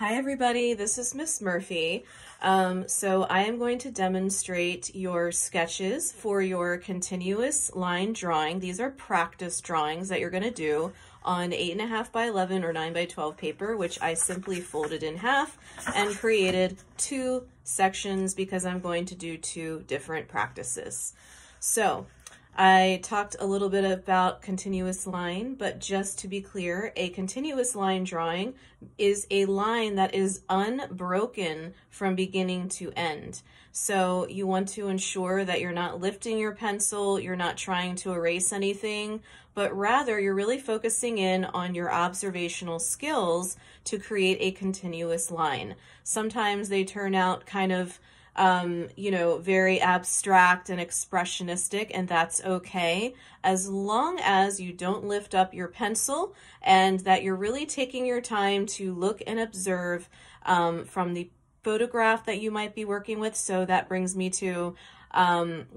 Hi everybody, this is Miss Murphy. So I am going to demonstrate your sketches for your continuous line drawing. These are practice drawings that you're going to do on 8.5 by 11 or 9 by 12 paper, which I simply folded in half and created two sections because I'm going to do two different practices. So I talked a little bit about continuous line, but just to be clear, a continuous line drawing is a line that is unbroken from beginning to end. So you want to ensure that you're not lifting your pencil, you're not trying to erase anything, but rather you're really focusing in on your observational skills to create a continuous line. Sometimes they turn out kind of very abstract and expressionistic, and that's okay, as long as you don't lift up your pencil and that you're really taking your time to look and observe from the photograph that you might be working with. So that brings me to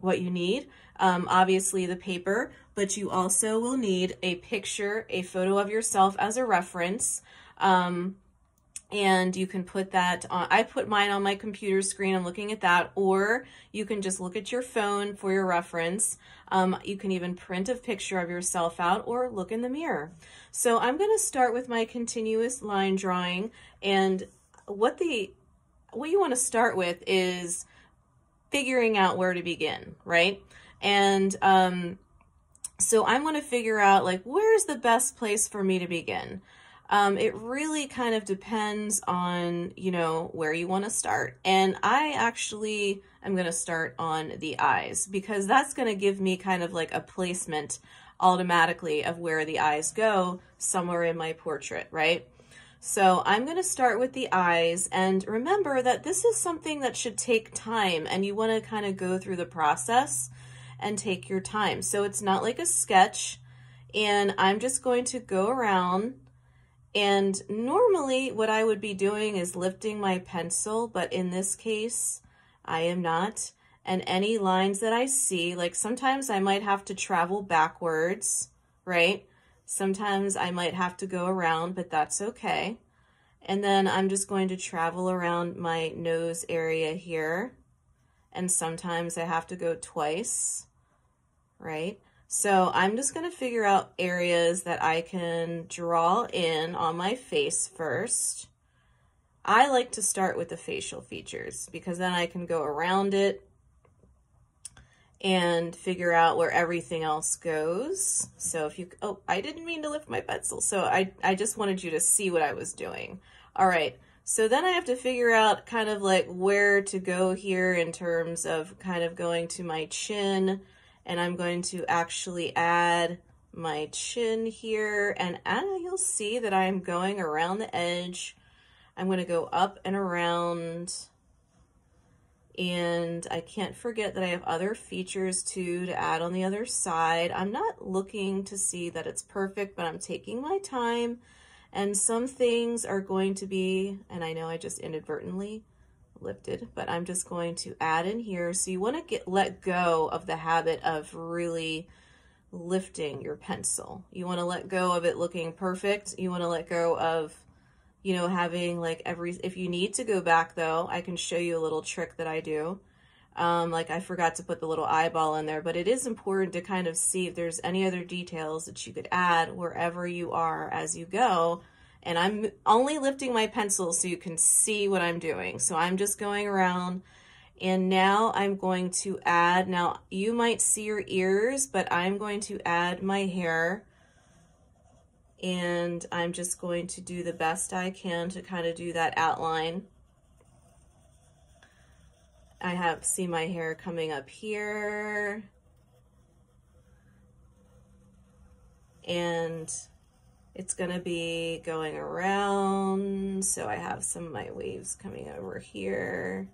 what you need. Obviously the paper, but you also will need a picture, a photo of yourself as a reference. And you can put that on, I put mine on my computer screen, I'm looking at that, or you can just look at your phone for your reference. You can even print a picture of yourself out or look in the mirror. So I'm going to start with my continuous line drawing, and what you want to start with is figuring out where to begin, right? And so I'm going to figure out, like, where's the best place for me to begin? It really kind of depends on, where you want to start. And I actually am going to start on the eyes because that's going to give me kind of like a placement automatically of where the eyes go somewhere in my portrait, right? So I'm going to start with the eyes, and remember that this is something that should take time, and you want to kind of go through the process and take your time. So it's not like a sketch, and I'm just going to go around. And normally what I would be doing is lifting my pencil, but in this case, I am not. And any lines that I see, like sometimes I might have to travel backwards, right? Sometimes I might have to go around, but that's okay. And then I'm just going to travel around my nose area here. And sometimes I have to go twice, right? So I'm just going to figure out areas that I can draw in on my face first. I like to start with the facial features because then I can go around it and figure out where everything else goes. So if you, oh, I didn't mean to lift my pencil. So I just wanted you to see what I was doing. All right. So then I have to figure out kind of like where to go here in terms of kind of going to my chin. And I'm going to actually add my chin here, and you'll see that I'm going around the edge. I'm going to go up and around, and I can't forget that I have other features too to add on the other side. I'm not looking to see that it's perfect, but I'm taking my time, and some things are going to be, and I know I just inadvertently lifted, but I'm just going to add in here. So you want to let go of the habit of really lifting your pencil. You want to let go of it looking perfect. You want to let go of, having like if you need to go back though, I can show you a little trick that I do. Like I forgot to put the little eyeball in there, but it is important to kind of see if there's any other details that you could add wherever you are as you go. And I'm only lifting my pencil so you can see what I'm doing. So I'm just going around, and now I'm going to add, now you might see your ears, but I'm going to add my hair, and I'm just going to do the best I can to kind of do that outline. See my hair coming up here, and it's going to be going around, so I have some of my waves coming over here.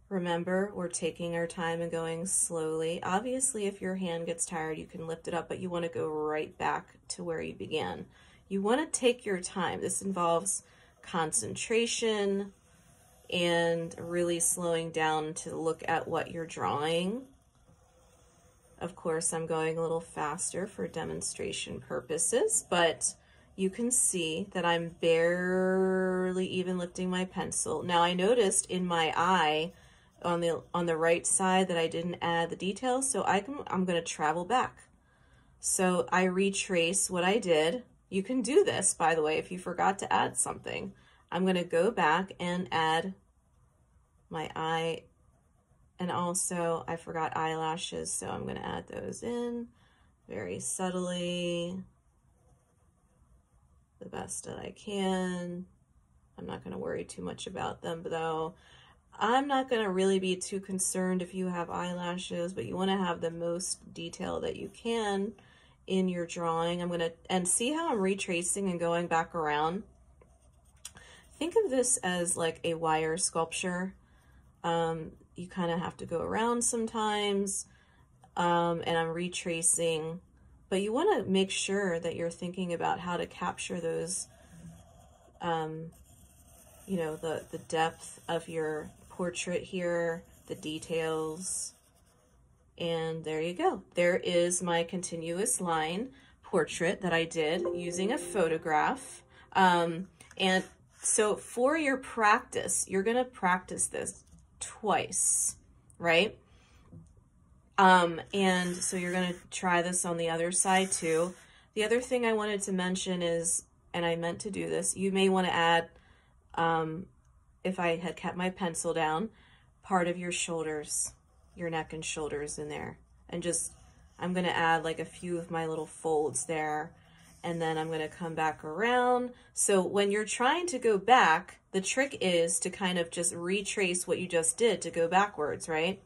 Remember, we're taking our time and going slowly. Obviously, if your hand gets tired, you can lift it up, but you want to go right back to where you began. You want to take your time. This involves concentration and really slowing down to look at what you're drawing. Of course, I'm going a little faster for demonstration purposes, but you can see that I'm barely even lifting my pencil. Now I noticed in my eye on the right side that I didn't add the details, so I'm going to travel back. So I retrace what I did. You can do this, by the way, if you forgot to add something. I'm going to go back and add my eye, and also I forgot eyelashes, so I'm going to add those in very subtly, the best that I can. I'm not going to worry too much about them, though. I'm not going to really be too concerned if you have eyelashes, but you want to have the most detail that you can in your drawing. I'm going to, and see how I'm retracing and going back around. Think of this as like a wire sculpture. You kind of have to go around sometimes, and I'm retracing, but you want to make sure that you're thinking about how to capture those, you know, the depth of your portrait here, the details, and there you go. There is my continuous line portrait that I did using a photograph. And so for your practice, you're going to practice this twice, right? And so you're going to try this on the other side too. The other thing I wanted to mention is, and I meant to do this, you may want to add, if I had kept my pencil down, part of your shoulders, your neck and shoulders in there. And just, I'm going to add like a few of my little folds there. And then I'm going to come back around. So when you're trying to go back, the trick is to kind of just retrace what you just did to go backwards, right?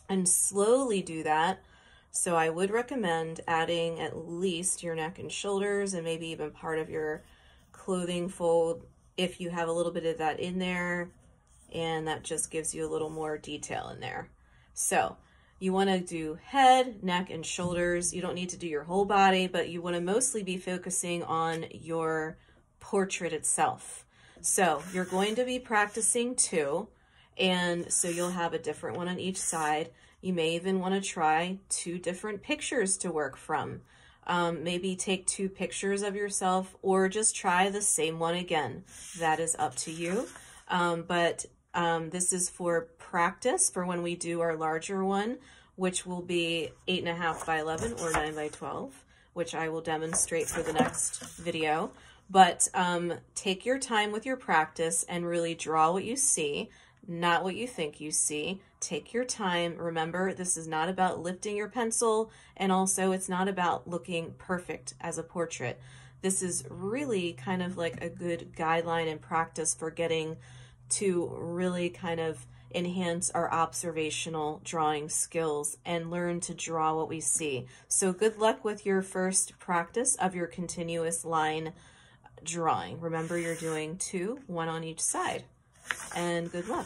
And slowly do that. So I would recommend adding at least your neck and shoulders and maybe even part of your clothing fold if you have a little bit of that in there, and that just gives you a little more detail in there. So you want to do head, neck, and shoulders. You don't need to do your whole body, but you want to mostly be focusing on your portrait itself. So you're going to be practicing too, and so you'll have a different one on each side. You may even want to try 2 different pictures to work from. Maybe take 2 pictures of yourself, or just try the same one again. That is up to you. But this is for practice for when we do our larger one, which will be 8.5 by 11 or 9 by 12, which I will demonstrate for the next video. But take your time with your practice and really draw what you see, not what you think you see. Take your time. Remember, this is not about lifting your pencil, and also it's not about looking perfect as a portrait. This is really kind of like a good guideline and practice for getting to really kind of enhance our observational drawing skills and learn to draw what we see. So good luck with your first practice of your continuous line drawing. Remember, you're doing 2, 1 on each side, and good luck.